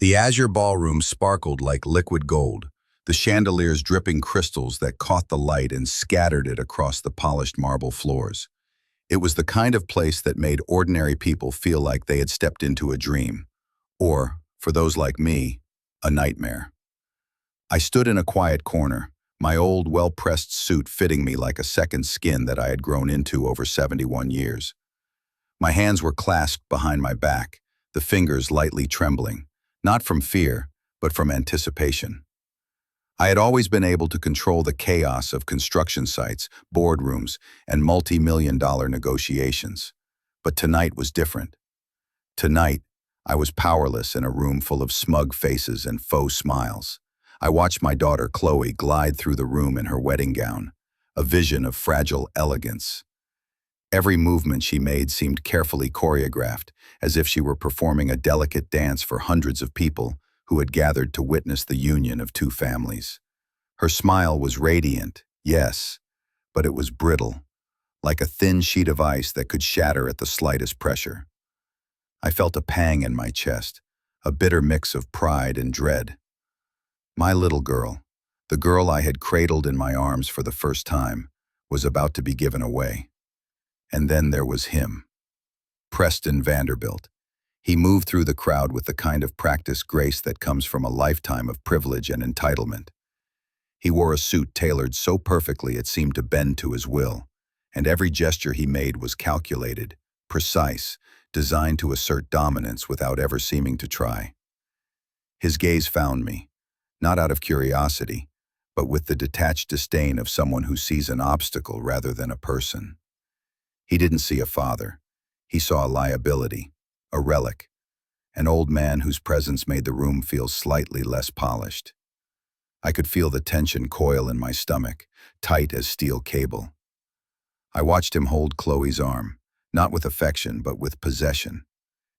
The azure ballroom sparkled like liquid gold, the chandeliers dripping crystals that caught the light and scattered it across the polished marble floors. It was the kind of place that made ordinary people feel like they had stepped into a dream, or, for those like me, a nightmare. I stood in a quiet corner, my old, well-pressed suit fitting me like a second skin that I had grown into over 71 years. My hands were clasped behind my back, the fingers lightly trembling, not from fear, but from anticipation. I had always been able to control the chaos of construction sites, boardrooms, and multi-million-dollar negotiations. But tonight was different. Tonight, I was powerless in a room full of smug faces and faux smiles. I watched my daughter Chloe glide through the room in her wedding gown, a vision of fragile elegance. Every movement she made seemed carefully choreographed, as if she were performing a delicate dance for hundreds of people who had gathered to witness the union of two families. Her smile was radiant, yes, but it was brittle, like a thin sheet of ice that could shatter at the slightest pressure. I felt a pang in my chest, a bitter mix of pride and dread. My little girl, the girl I had cradled in my arms for the first time, was about to be given away. And then there was him, Preston Vanderbilt. He moved through the crowd with the kind of practiced grace that comes from a lifetime of privilege and entitlement. He wore a suit tailored so perfectly it seemed to bend to his will, and every gesture he made was calculated, precise, designed to assert dominance without ever seeming to try. His gaze found me, not out of curiosity, but with the detached disdain of someone who sees an obstacle rather than a person. He didn't see a father. He saw a liability, a relic, an old man whose presence made the room feel slightly less polished. I could feel the tension coil in my stomach, tight as steel cable. I watched him hold Chloe's arm, not with affection but with possession.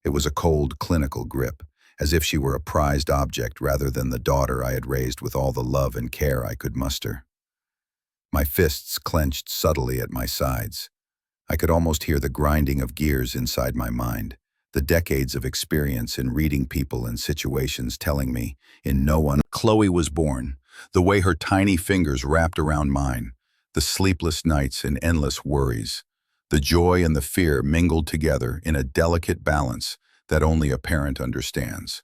It was a cold, clinical grip, as if she were a prized object rather than the daughter I had raised with all the love and care I could muster. My fists clenched subtly at my sides. I could almost hear the grinding of gears inside my mind, the decades of experience in reading people and situations telling me, in no one. Chloe was born, the way her tiny fingers wrapped around mine, the sleepless nights and endless worries. The joy and the fear mingled together in a delicate balance that only a parent understands.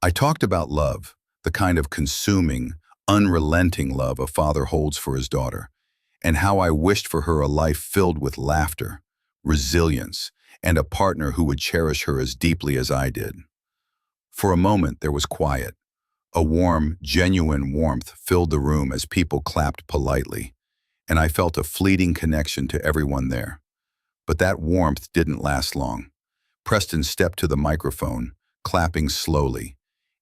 I talked about love, the kind of consuming, unrelenting love a father holds for his daughter, and how I wished for her a life filled with laughter, resilience, and a partner who would cherish her as deeply as I did. For a moment there was quiet. A warm, genuine warmth filled the room as people clapped politely, and I felt a fleeting connection to everyone there. But that warmth didn't last long. Preston stepped to the microphone, clapping slowly.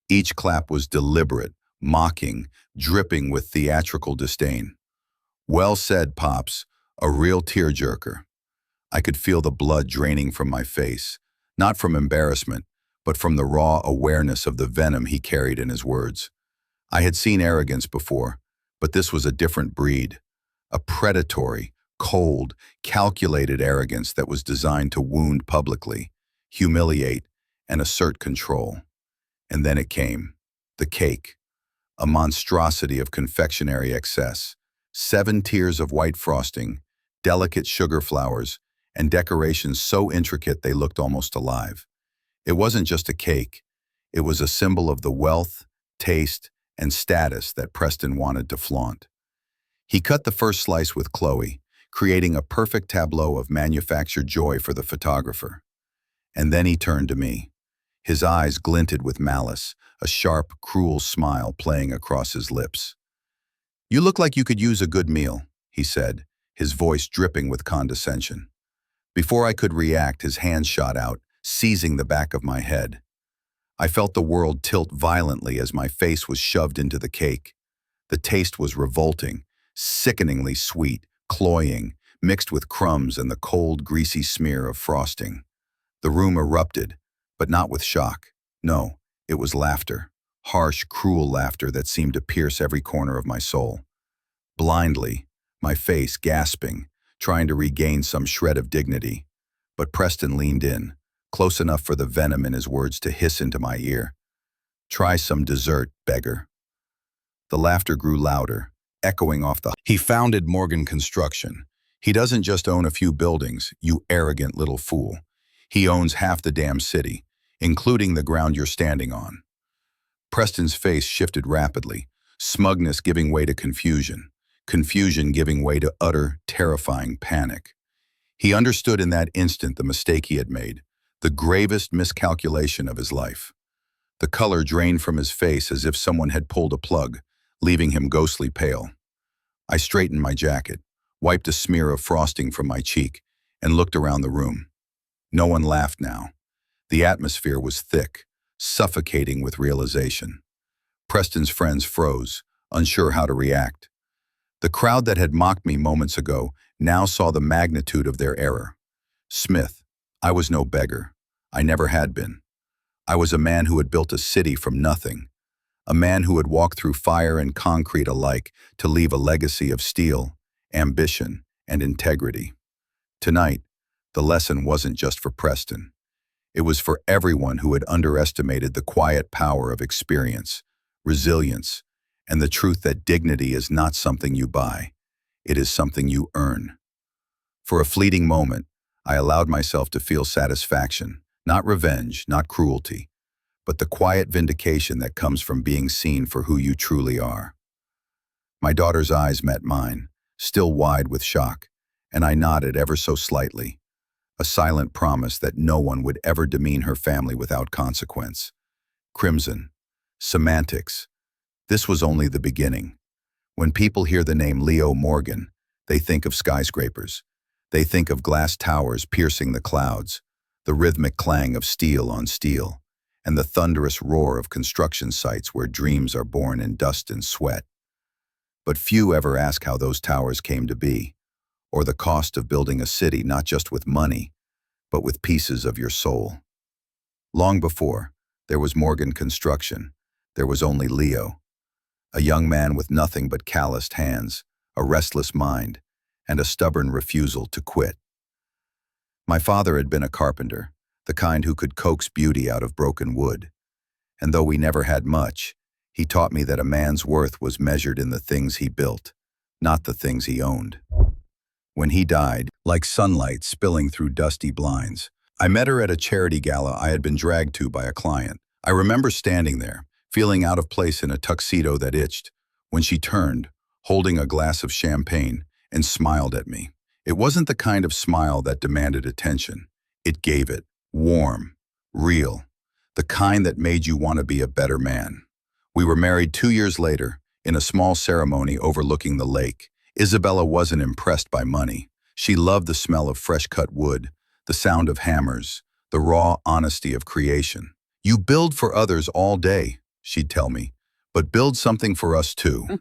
Each clap was deliberate, mocking, dripping with theatrical disdain. "Well said, Pops, a real tearjerker." I could feel the blood draining from my face, not from embarrassment, but from the raw awareness of the venom he carried in his words. I had seen arrogance before, but this was a different breed, a predatory, cold, calculated arrogance that was designed to wound publicly, humiliate, and assert control. And then it came, the cake, a monstrosity of confectionery excess, 7 tiers of white frosting, delicate sugar flowers, and decorations so intricate they looked almost alive. It wasn't just a cake, it was a symbol of the wealth, taste, and status that Preston wanted to flaunt. He cut the first slice with Chloe, creating a perfect tableau of manufactured joy for the photographer. And then he turned to me. His eyes glinted with malice, a sharp, cruel smile playing across his lips. "You look like you could use a good meal," he said, his voice dripping with condescension. Before I could react, his hand shot out, seizing the back of my head. I felt the world tilt violently as my face was shoved into the cake. The taste was revolting, sickeningly sweet, cloying, mixed with crumbs and the cold, greasy smear of frosting. The room erupted, but not with shock. No, it was laughter, harsh, cruel laughter that seemed to pierce every corner of my soul. Blindly, my face gasping, trying to regain some shred of dignity. But Preston leaned in, close enough for the venom in his words to hiss into my ear. Try some dessert, beggar. The laughter grew louder, echoing off the... He founded Morgan Construction. He doesn't just own a few buildings, you arrogant little fool. He owns half the damn city, including the ground you're standing on. Preston's face shifted rapidly, smugness giving way to confusion, confusion giving way to utter, terrifying panic. He understood in that instant the mistake he had made, the gravest miscalculation of his life. The color drained from his face as if someone had pulled a plug, leaving him ghostly pale. I straightened my jacket, wiped a smear of frosting from my cheek, and looked around the room. No one laughed now. The atmosphere was thick, suffocating with realization. Preston's friends froze, unsure how to react. The crowd that had mocked me moments ago now saw the magnitude of their error. Smith, I was no beggar. I never had been. I was a man who had built a city from nothing. A man who had walked through fire and concrete alike to leave a legacy of steel, ambition, and integrity. Tonight, the lesson wasn't just for Preston. It was for everyone who had underestimated the quiet power of experience, resilience, and the truth that dignity is not something you buy. It is something you earn. For a fleeting moment, I allowed myself to feel satisfaction, not revenge, not cruelty, but the quiet vindication that comes from being seen for who you truly are. My daughter's eyes met mine, still wide with shock, and I nodded ever so slightly, a silent promise that no one would ever demean her family without consequence. Crimson. Semantics. This was only the beginning. When people hear the name Leo Morgan, they think of skyscrapers. They think of glass towers piercing the clouds, the rhythmic clang of steel on steel, and the thunderous roar of construction sites where dreams are born in dust and sweat. But few ever ask how those towers came to be, or the cost of building a city not just with money, but with pieces of your soul. Long before there was Morgan Construction, there was only Leo, a young man with nothing but calloused hands, a restless mind, and a stubborn refusal to quit. My father had been a carpenter, the kind who could coax beauty out of broken wood. And though we never had much, he taught me that a man's worth was measured in the things he built, not the things he owned. When he died, like sunlight spilling through dusty blinds, I met her at a charity gala I had been dragged to by a client. I remember standing there, feeling out of place in a tuxedo that itched, when she turned, holding a glass of champagne, and smiled at me. It wasn't the kind of smile that demanded attention. It gave it, warm, real, the kind that made you want to be a better man. We were married 2 years later, in a small ceremony overlooking the lake. Isabella wasn't impressed by money. She loved the smell of fresh-cut wood, the sound of hammers, the raw honesty of creation. You build for others all day, she'd tell me, but build something for us too.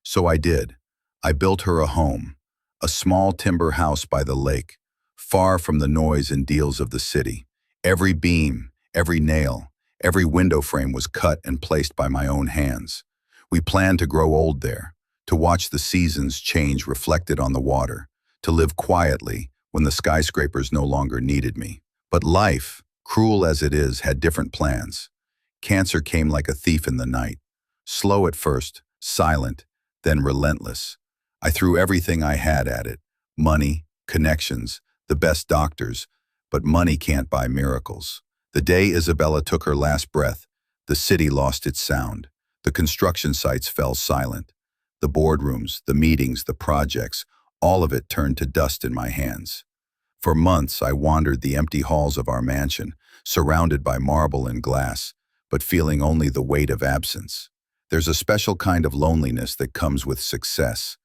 So I did. I built her a home, a small timber house by the lake, far from the noise and deals of the city. Every beam, every nail, every window frame was cut and placed by my own hands. We planned to grow old there, to watch the seasons change reflected on the water, to live quietly when the skyscrapers no longer needed me. But life, cruel as it is, had different plans. Cancer came like a thief in the night, slow at first, silent, then relentless. I threw everything I had at it, money, connections, the best doctors, but money can't buy miracles. The day Isabella took her last breath, the city lost its sound. The construction sites fell silent. The boardrooms, the meetings, the projects, all of it turned to dust in my hands. For months, I wandered the empty halls of our mansion, surrounded by marble and glass, but feeling only the weight of absence. There's a special kind of loneliness that comes with success,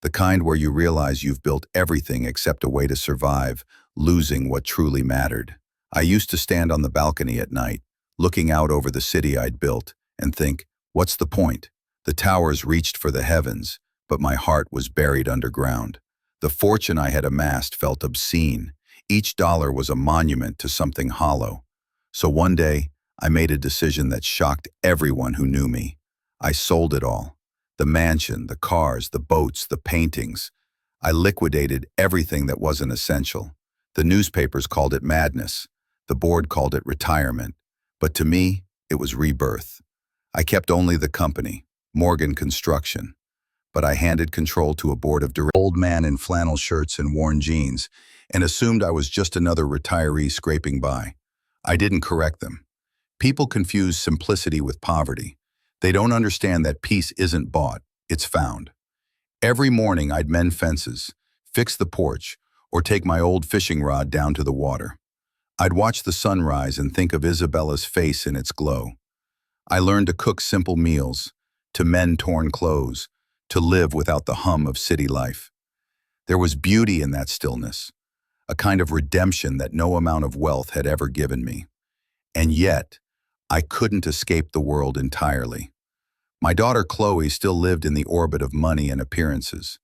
the kind where you realize you've built everything except a way to survive, losing what truly mattered. I used to stand on the balcony at night, looking out over the city I'd built, and think, what's the point? The towers reached for the heavens, but my heart was buried underground. The fortune I had amassed felt obscene. Each dollar was a monument to something hollow. So one day, I made a decision that shocked everyone who knew me. I sold it all. The mansion, the cars, the boats, the paintings. I liquidated everything that wasn't essential. The newspapers called it madness. The board called it retirement. But to me, it was rebirth. I kept only the company, Morgan Construction, but I handed control to a board of directors, old man in flannel shirts and worn jeans, and assumed I was just another retiree scraping by. I didn't correct them. People confuse simplicity with poverty. They don't understand that peace isn't bought, it's found. Every morning I'd mend fences, fix the porch, or take my old fishing rod down to the water. I'd watch the sun rise and think of Isabella's face in its glow. I learned to cook simple meals, to mend torn clothes, to live without the hum of city life. There was beauty in that stillness, a kind of redemption that no amount of wealth had ever given me. And yet, I couldn't escape the world entirely. My daughter Chloe still lived in the orbit of money and appearances.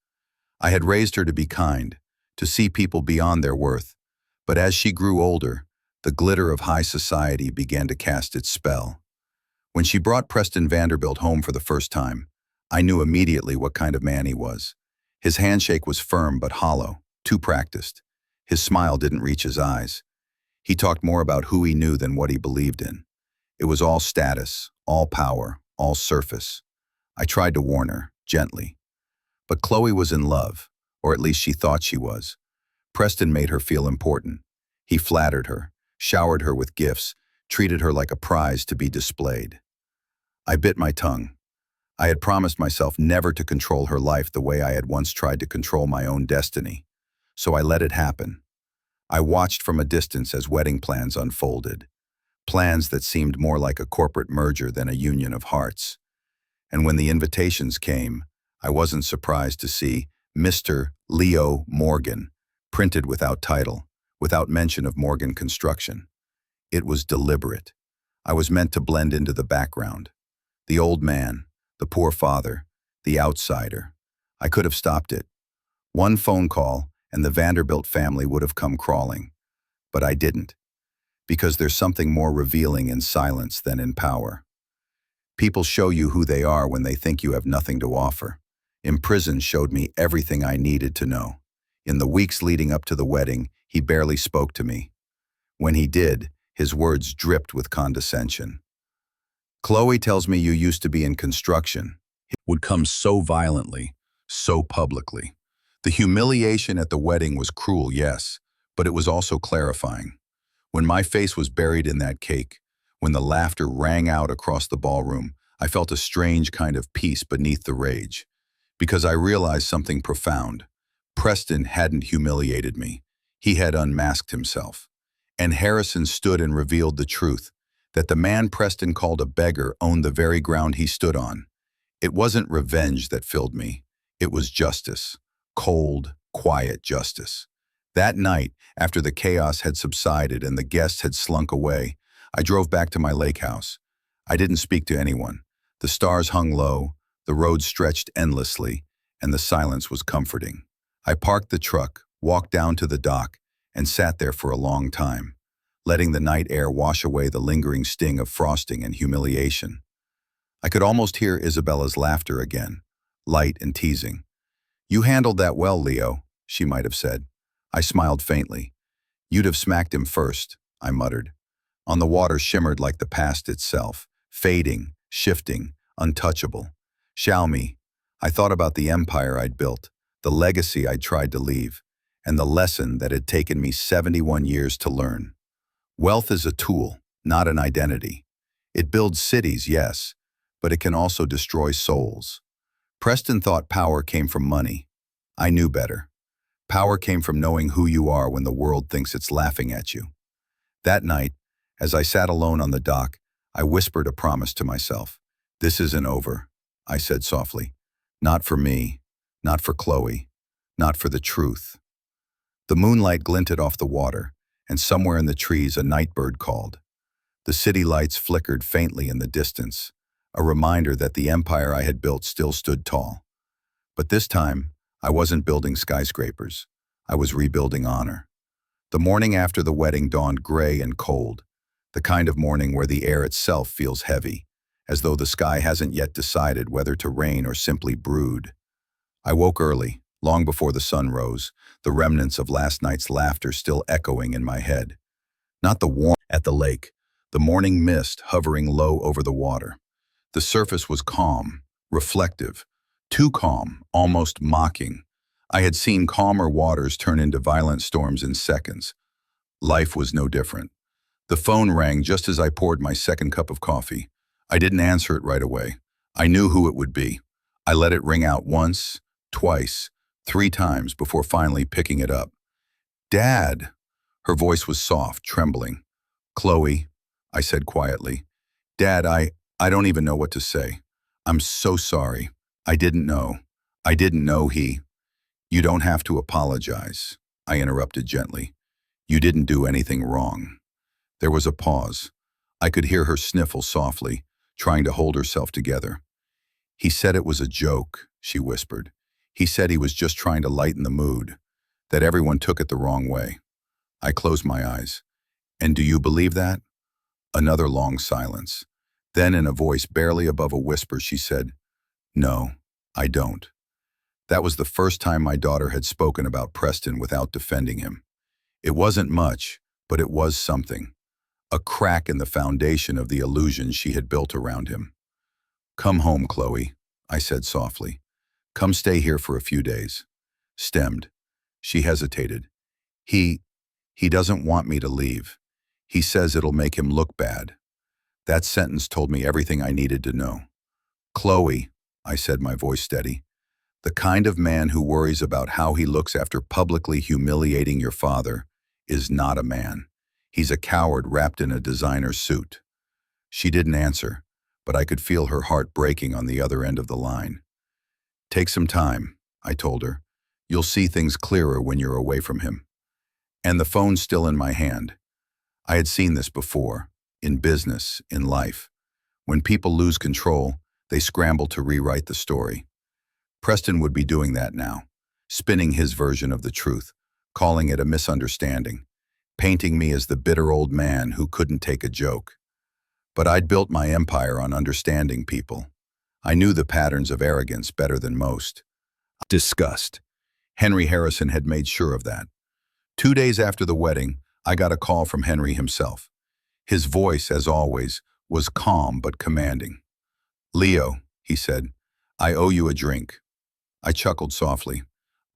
I had raised her to be kind, to see people beyond their worth, but as she grew older, the glitter of high society began to cast its spell. When she brought Preston Vanderbilt home for the first time, I knew immediately what kind of man he was. His handshake was firm but hollow, too practiced. His smile didn't reach his eyes. He talked more about who he knew than what he believed in. It was all status, all power, all surface. I tried to warn her, gently. But Chloe was in love, or at least she thought she was. Preston made her feel important. He flattered her, showered her with gifts, treated her like a prize to be displayed. I bit my tongue. I had promised myself never to control her life the way I had once tried to control my own destiny. So I let it happen. I watched from a distance as wedding plans unfolded, plans that seemed more like a corporate merger than a union of hearts. And when the invitations came, I wasn't surprised to see Mr. Leo Morgan, printed without title, without mention of Morgan Construction. It was deliberate. I was meant to blend into the background. The old man, the poor father, the outsider. I could have stopped it. One phone call, and the Vanderbilt family would have come crawling. But I didn't, because there's something more revealing in silence than in power. People show you who they are when they think you have nothing to offer. Prison showed me everything I needed to know. In the weeks leading up to the wedding, he barely spoke to me. When he did, his words dripped with condescension. Chloe tells me you used to be in construction. It would come so violently, so publicly. The humiliation at the wedding was cruel, yes, but it was also clarifying. When my face was buried in that cake, when the laughter rang out across the ballroom, I felt a strange kind of peace beneath the rage. Because I realized something profound. Preston hadn't humiliated me. He had unmasked himself. And Harrison stood and revealed the truth, that the man Preston called a beggar owned the very ground he stood on. It wasn't revenge that filled me. It was justice. Cold, quiet justice. That night, after the chaos had subsided and the guests had slunk away, I drove back to my lake house. I didn't speak to anyone. The stars hung low, the road stretched endlessly, and the silence was comforting. I parked the truck, walked down to the dock, and sat there for a long time, letting the night air wash away the lingering sting of frosting and humiliation. I could almost hear Isabella's laughter again, light and teasing. "You handled that well, Leo," she might have said. I smiled faintly. "You'd have smacked him first," I muttered. On the water shimmered like the past itself, fading, shifting, untouchable. Xiaomi, I thought about the empire I'd built, the legacy I'd tried to leave, and the lesson that had taken me 71 years to learn. Wealth is a tool, not an identity. It builds cities, yes, but it can also destroy souls. Preston thought power came from money. I knew better. Power came from knowing who you are when the world thinks it's laughing at you. That night, as I sat alone on the dock, I whispered a promise to myself. "This isn't over," I said softly. "Not for me, not for Chloe, not for the truth." The moonlight glinted off the water, and somewhere in the trees a nightbird called. The city lights flickered faintly in the distance, a reminder that the empire I had built still stood tall. But this time, I wasn't building skyscrapers. I was rebuilding honor. The morning after the wedding dawned gray and cold, the kind of morning where the air itself feels heavy, as though the sky hasn't yet decided whether to rain or simply brood. I woke early, long before the sun rose, the remnants of last night's laughter still echoing in my head. Not the warmth at the lake, the morning mist hovering low over the water. The surface was calm, reflective, too calm, almost mocking. I had seen calmer waters turn into violent storms in seconds. Life was no different. The phone rang just as I poured my second cup of coffee. I didn't answer it right away. I knew who it would be. I let it ring out once, twice, 3 times before finally picking it up. "Dad!" Her voice was soft, trembling. "Chloe," I said quietly. "Dad, I don't even know what to say. I'm so sorry. I didn't know. I didn't know he—" "You don't have to apologize," I interrupted gently. "You didn't do anything wrong." There was a pause. I could hear her sniffle softly, trying to hold herself together. "He said it was a joke," she whispered. "He said he was just trying to lighten the mood, that everyone took it the wrong way." I closed my eyes. "And do you believe that?" Another long silence. Then, in a voice barely above a whisper, she said, "No, I don't." That was the first time my daughter had spoken about Preston without defending him. It wasn't much, but it was something. A crack in the foundation of the illusion she had built around him. "Come home, Chloe," I said softly. "Come stay here for a few days." Stemmed. She hesitated. He doesn't want me to leave. He says it'll make him look bad." That sentence told me everything I needed to know. "Chloe," I said, my voice steady, "the kind of man who worries about how he looks after publicly humiliating your father is not a man. He's a coward wrapped in a designer suit." She didn't answer, but I could feel her heart breaking on the other end of the line. "Take some time," I told her. "You'll see things clearer when you're away from him." And the phone's still in my hand. I had seen this before, in business, in life. When people lose control, they scramble to rewrite the story. Preston would be doing that now, spinning his version of the truth, calling it a misunderstanding, painting me as the bitter old man who couldn't take a joke. But I'd built my empire on understanding people. I knew the patterns of arrogance better than most. Disgust. Henry Harrison had made sure of that. 2 days after the wedding, I got a call from Henry himself. His voice, as always, was calm but commanding. "Leo," he said, "I owe you a drink." I chuckled softly.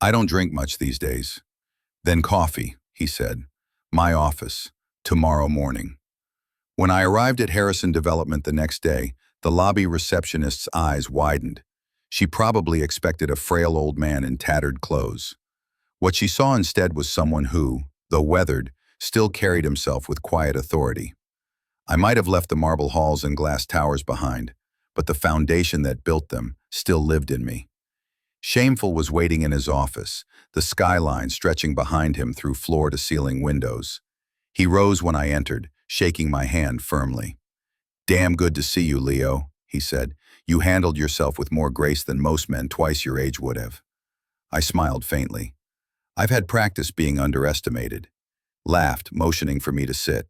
"I don't drink much these days." "Then coffee," he said. "My office, tomorrow morning." When I arrived at Harrison Development the next day, the lobby receptionist's eyes widened. She probably expected a frail old man in tattered clothes. What she saw instead was someone who, though weathered, still carried himself with quiet authority. I might have left the marble halls and glass towers behind, but the foundation that built them still lived in me. Shameful was waiting in his office, the skyline stretching behind him through floor-to-ceiling windows. He rose when I entered, shaking my hand firmly. "Damn good to see you, Leo," he said. "You handled yourself with more grace than most men twice your age would have." I smiled faintly. "I've had practice being underestimated." Laughed, motioning for me to sit.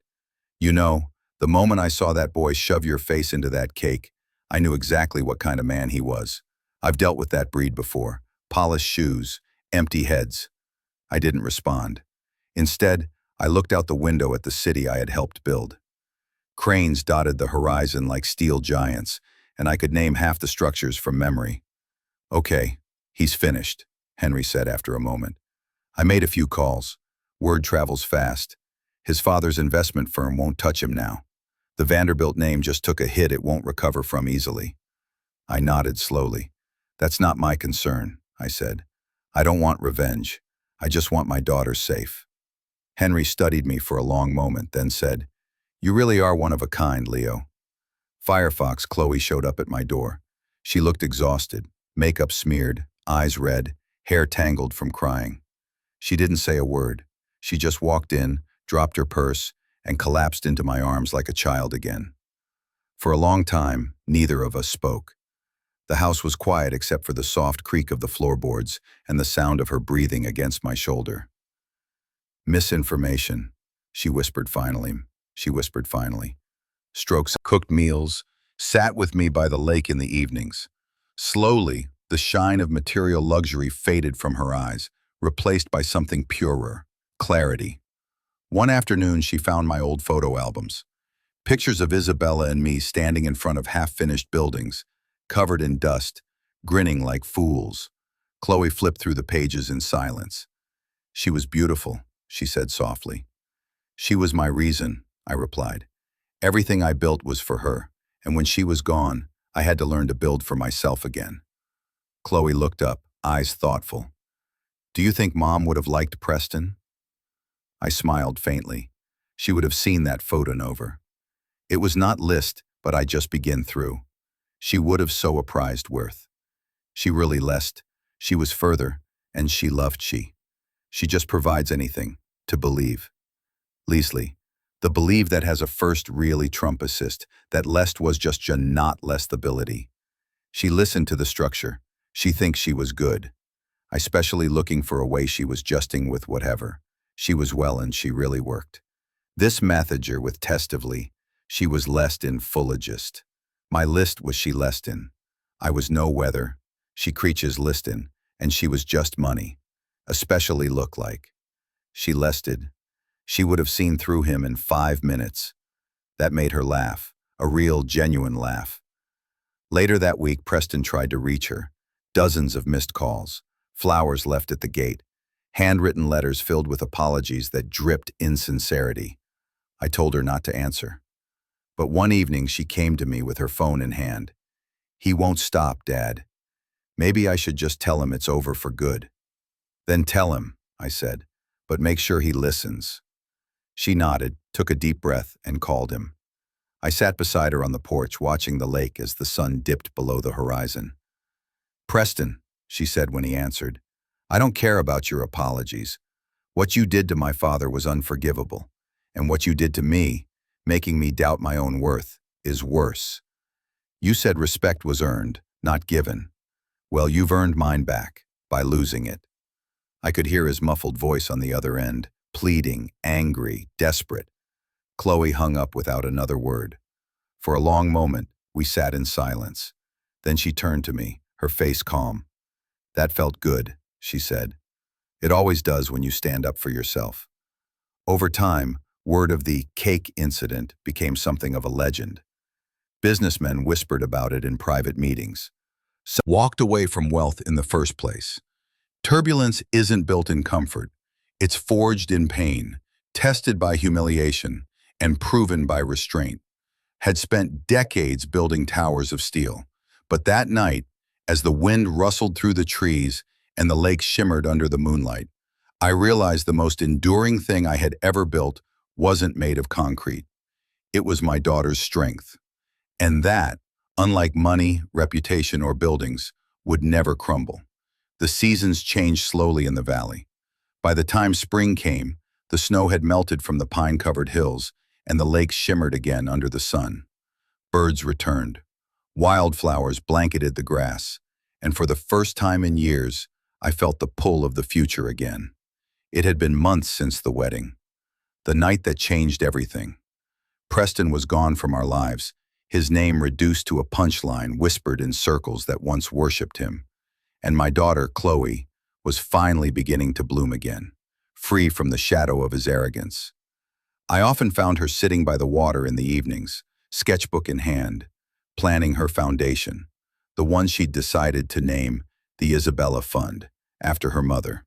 "You know, the moment I saw that boy shove your face into that cake, I knew exactly what kind of man he was. I've dealt with that breed before. Polished shoes, empty heads." I didn't respond. Instead, I looked out the window at the city I had helped build. Cranes dotted the horizon like steel giants, and I could name half the structures from memory. "Okay, he's finished," Henry said after a moment. "I made a few calls. Word travels fast. His father's investment firm won't touch him now. The Vanderbilt name just took a hit it won't recover from easily." I nodded slowly. "That's not my concern," I said. "I don't want revenge. I just want my daughter safe." Henry studied me for a long moment, then said, "You really are one of a kind, Leo." Firefox Chloe showed up at my door. She looked exhausted, makeup smeared, eyes red, hair tangled from crying. She didn't say a word. She just walked in, dropped her purse, and collapsed into my arms like a child again. For a long time, neither of us spoke. The house was quiet except for the soft creak of the floorboards and the sound of her breathing against my shoulder. "Misinformation," she whispered finally. Strokes cooked meals, sat with me by the lake in the evenings. Slowly, the shine of material luxury faded from her eyes, replaced by something purer, clarity. One afternoon, she found my old photo albums. Pictures of Isabella and me standing in front of half-finished buildings, covered in dust, grinning like fools. Chloe flipped through the pages in silence. "She was beautiful," she said softly. "She was my reason," I replied. "Everything I built was for her, and when she was gone, I had to learn to build for myself again." Chloe looked up, eyes thoughtful. "Do you think Mom would have liked Preston?" I smiled faintly. She would have seen that photo over. It was not list, but I just begin through. She would have so apprised worth. She really lest. She was further, and she loved she. She just provides anything, to believe. Leasley, the believe that has a first really Trump assist, that lest was just not less ability. She listened to the structure. She thinks she was good. I specially looking for a way she was justing with whatever. She was well and she really worked. This methoder with testively, she was lest in fullagist. My list was she lest in. I was no weather. She creaches listin, and she was just money. Especially look like. She lested. She would have seen through him in 5 minutes. That made her laugh, a real, genuine laugh. Later that week, Preston tried to reach her. Dozens of missed calls, flowers left at the gate, handwritten letters filled with apologies that dripped insincerity. I told her not to answer. But one evening she came to me with her phone in hand. "He won't stop, Dad. Maybe I should just tell him it's over for good." "Then tell him," I said, "but make sure he listens." She nodded, took a deep breath, and called him. I sat beside her on the porch watching the lake as the sun dipped below the horizon. "Preston," she said when he answered, "I don't care about your apologies. What you did to my father was unforgivable, and what you did to me, making me doubt my own worth, is worse. You said respect was earned, not given. Well, you've earned mine back, by losing it." I could hear his muffled voice on the other end, pleading, angry, desperate. Chloe hung up without another word. For a long moment, we sat in silence. Then she turned to me, her face calm. "That felt good," she said. "It always does when you stand up for yourself." Over time, word of the cake incident became something of a legend. Businessmen whispered about it in private meetings. Some walked away from wealth in the first place. Turbulence isn't built in comfort. It's forged in pain, tested by humiliation, and proven by restraint. Had spent decades building towers of steel. But that night, as the wind rustled through the trees and the lake shimmered under the moonlight, I realized the most enduring thing I had ever built wasn't made of concrete. It was my daughter's strength. And that, unlike money, reputation, or buildings, would never crumble. The seasons changed slowly in the valley. By the time spring came, the snow had melted from the pine-covered hills, and the lake shimmered again under the sun. Birds returned. Wildflowers blanketed the grass, and for the first time in years, I felt the pull of the future again. It had been months since the wedding. The night that changed everything. Preston was gone from our lives, his name reduced to a punchline whispered in circles that once worshipped him. And my daughter, Chloe, was finally beginning to bloom again, free from the shadow of his arrogance. I often found her sitting by the water in the evenings, sketchbook in hand, planning her foundation, the one she'd decided to name the Isabella Fund, after her mother.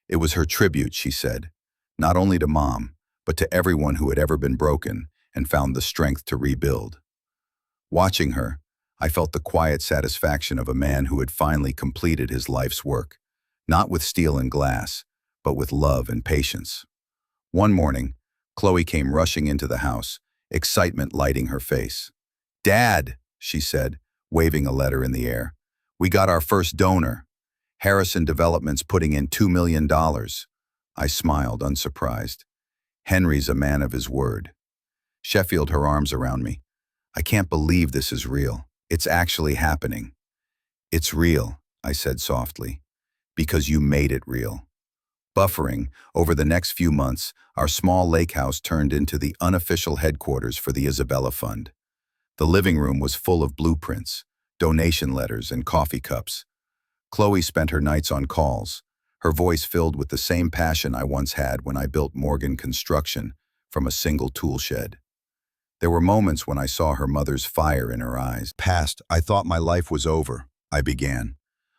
It was her tribute, she said, not only to Mom, but to everyone who had ever been broken and found the strength to rebuild. Watching her, I felt the quiet satisfaction of a man who had finally completed his life's work, not with steel and glass, but with love and patience. One morning, Chloe came rushing into the house, excitement lighting her face. "Dad," she said, waving a letter in the air, "we got our first donor. Harrison Development's putting in $2 million. I smiled, unsurprised. Henry's a man of his word. Sheffield, her arms around me. "I can't believe this is real. It's actually happening." "It's real," I said softly, "because you made it real." Buffering, over the next few months, our small lake house turned into the unofficial headquarters for the Isabella Fund. The living room was full of blueprints, donation letters, and coffee cups. Chloe spent her nights on calls, her voice filled with the same passion I once had when I built Morgan Construction from a single tool shed. There were moments when I saw her mother's fire in her eyes. Past, I thought my life was over, I began.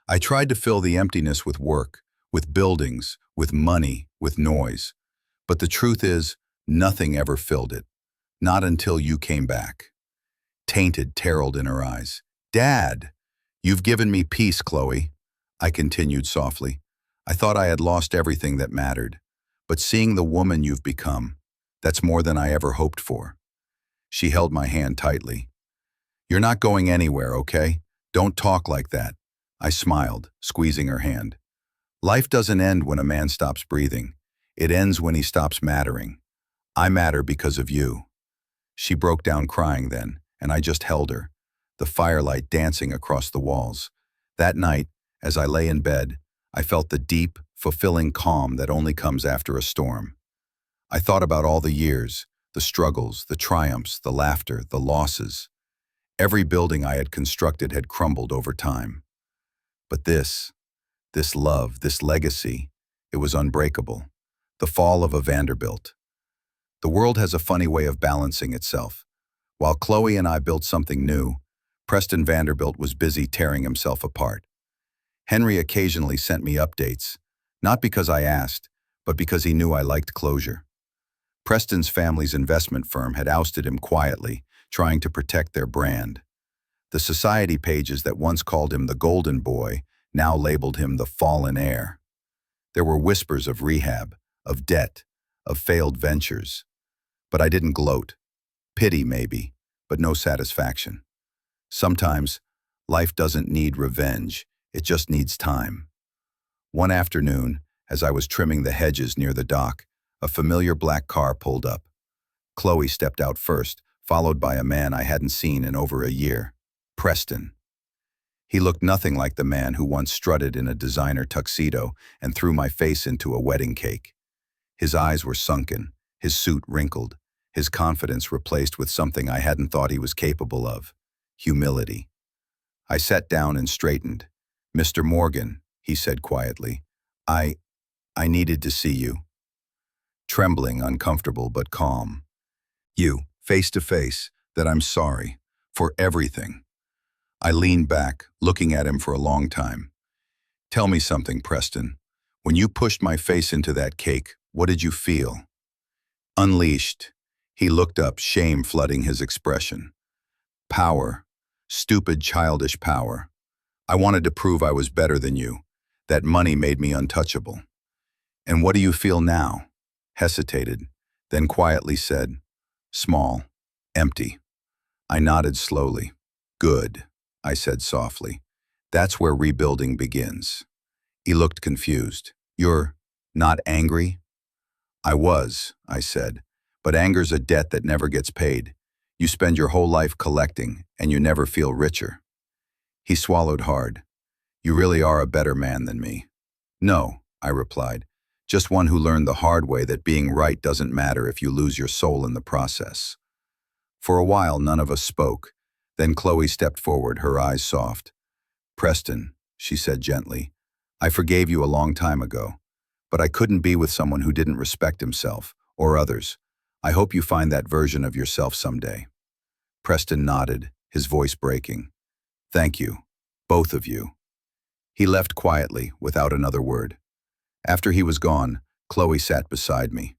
I tried to fill the emptiness with work, with buildings, with money, with noise. But the truth is, nothing ever filled it. Not until you came back. Tainted terrelled in her eyes. Dad! You've given me peace, Chloe, I continued softly. I thought I had lost everything that mattered. But seeing the woman you've become, that's more than I ever hoped for. She held my hand tightly. You're not going anywhere, okay? Don't talk like that. I smiled, squeezing her hand. Life doesn't end when a man stops breathing. It ends when he stops mattering. I matter because of you. She broke down crying then, and I just held her, the firelight dancing across the walls. That night, as I lay in bed, I felt the deep, fulfilling calm that only comes after a storm. I thought about all the years, the struggles, the triumphs, the laughter, the losses. Every building I had constructed had crumbled over time. But this love, this legacy, it was unbreakable. The fall of a Vanderbilt. The world has a funny way of balancing itself. While Chloe and I built something new, Preston Vanderbilt was busy tearing himself apart. Henry occasionally sent me updates, not because I asked, but because he knew I liked closure. Preston's family's investment firm had ousted him quietly, trying to protect their brand. The society pages that once called him the Golden Boy now labeled him the Fallen Heir. There were whispers of rehab, of debt, of failed ventures. But I didn't gloat. Pity, maybe, but no satisfaction. Sometimes, life doesn't need revenge, it just needs time. One afternoon, as I was trimming the hedges near the dock, a familiar black car pulled up. Chloe stepped out first, followed by a man I hadn't seen in over a year. Preston. He looked nothing like the man who once strutted in a designer tuxedo and threw my face into a wedding cake. His eyes were sunken, his suit wrinkled, his confidence replaced with something I hadn't thought he was capable of: humility. I sat down and straightened. "Mr. Morgan," he said quietly, I needed to see you." Trembling, uncomfortable, but calm. "You, face to face, that I'm sorry, for everything." I leaned back, looking at him for a long time. "Tell me something, Preston. When you pushed my face into that cake, what did you feel?" Unleashed. He looked up, shame flooding his expression. Power. Stupid, childish power. I wanted to prove I was better than you. That money made me untouchable. "And what do you feel now?" Hesitated, then quietly said, "Small. Empty." I nodded slowly. "Good," I said softly. "That's where rebuilding begins." He looked confused. "You're not angry?" "I was," I said, "but anger's a debt that never gets paid. You spend your whole life collecting, and you never feel richer." He swallowed hard. "You really are a better man than me." "No," I replied, "just one who learned the hard way that being right doesn't matter if you lose your soul in the process." For a while, none of us spoke. Then Chloe stepped forward, her eyes soft. "Preston," she said gently, "I forgave you a long time ago, but I couldn't be with someone who didn't respect himself, or others. I hope you find that version of yourself someday." Preston nodded, his voice breaking. "Thank you, both of you." He left quietly, without another word. After he was gone, Chloe sat beside me.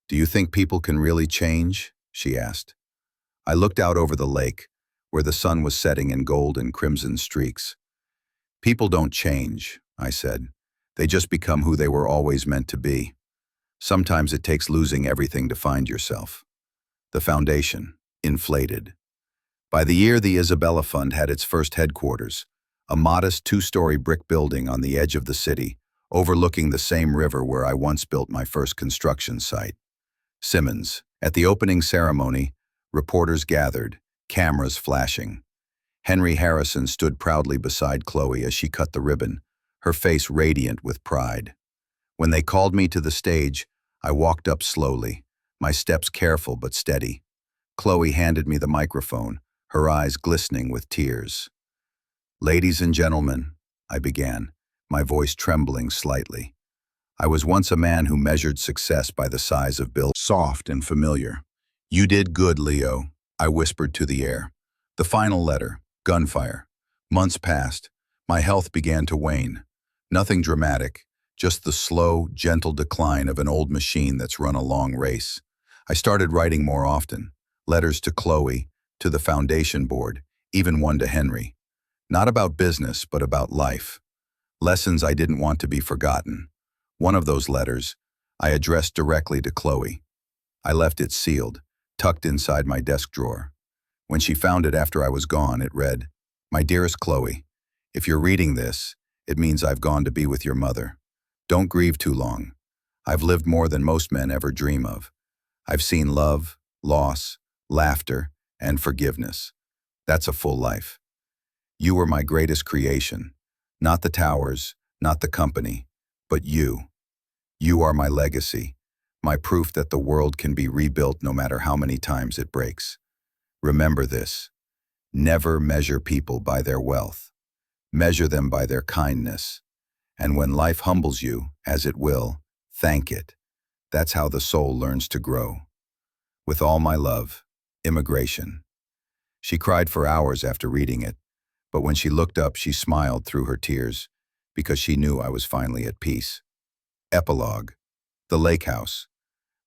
"Do you think people can really change?" she asked. I looked out over the lake, where the sun was setting in gold and crimson streaks. "People don't change," I said. "They just become who they were always meant to be. Sometimes it takes losing everything to find yourself." The foundation, inflated. By the year the Isabella Fund had its first headquarters, a modest two-story brick building on the edge of the city, overlooking the same river where I once built my first construction site. Simmons. At the opening ceremony, reporters gathered, cameras flashing. Henry Harrison stood proudly beside Chloe as she cut the ribbon, her face radiant with pride. When they called me to the stage, I walked up slowly, my steps careful but steady. Chloe handed me the microphone, her eyes glistening with tears. "Ladies and gentlemen," I began, my voice trembling slightly. "I was once a man who measured success by the size of bills, soft and familiar. You did good, Leo, I whispered to the air. The final letter, gunfire. Months passed. My health began to wane. Nothing dramatic, just the slow, gentle decline of an old machine that's run a long race. I started writing more often. Letters to Chloe, to the foundation board, even one to Henry. Not about business, but about life. Lessons I didn't want to be forgotten. One of those letters, I addressed directly to Chloe. I left it sealed, tucked inside my desk drawer. When she found it after I was gone, it read, "My dearest Chloe, if you're reading this, it means I've gone to be with your mother. Don't grieve too long. I've lived more than most men ever dream of. I've seen love, loss, laughter, and forgiveness. That's a full life. You were my greatest creation. Not the towers, not the company, but you. You are my legacy, my proof that the world can be rebuilt no matter how many times it breaks. Remember this. Never measure people by their wealth. Measure them by their kindness. And when life humbles you, as it will, thank it. That's how the soul learns to grow. With all my love, Immigration." She cried for hours after reading it, but when she looked up, she smiled through her tears, because she knew I was finally at peace. Epilogue. The Lake House.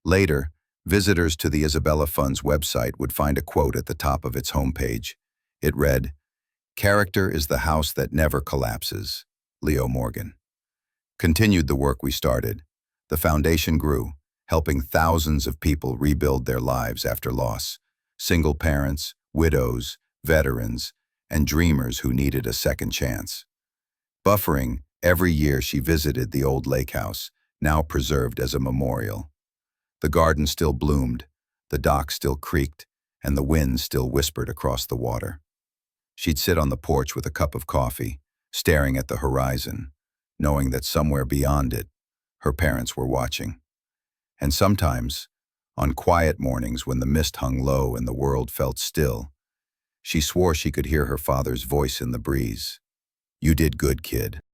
Later, visitors to the Isabella Fund's website would find a quote at the top of its homepage. It read, "Character is the house that never collapses. Leo Morgan." Continued the work we started. The foundation grew, helping thousands of people rebuild their lives after loss. Single parents, widows, veterans, and dreamers who needed a second chance. Buffering, every year she visited the old lake house, now preserved as a memorial. The garden still bloomed, the dock still creaked, and the wind still whispered across the water. She'd sit on the porch with a cup of coffee, staring at the horizon, knowing that somewhere beyond it, her parents were watching. And sometimes, on quiet mornings when the mist hung low and the world felt still, she swore she could hear her father's voice in the breeze. "You did good, kid."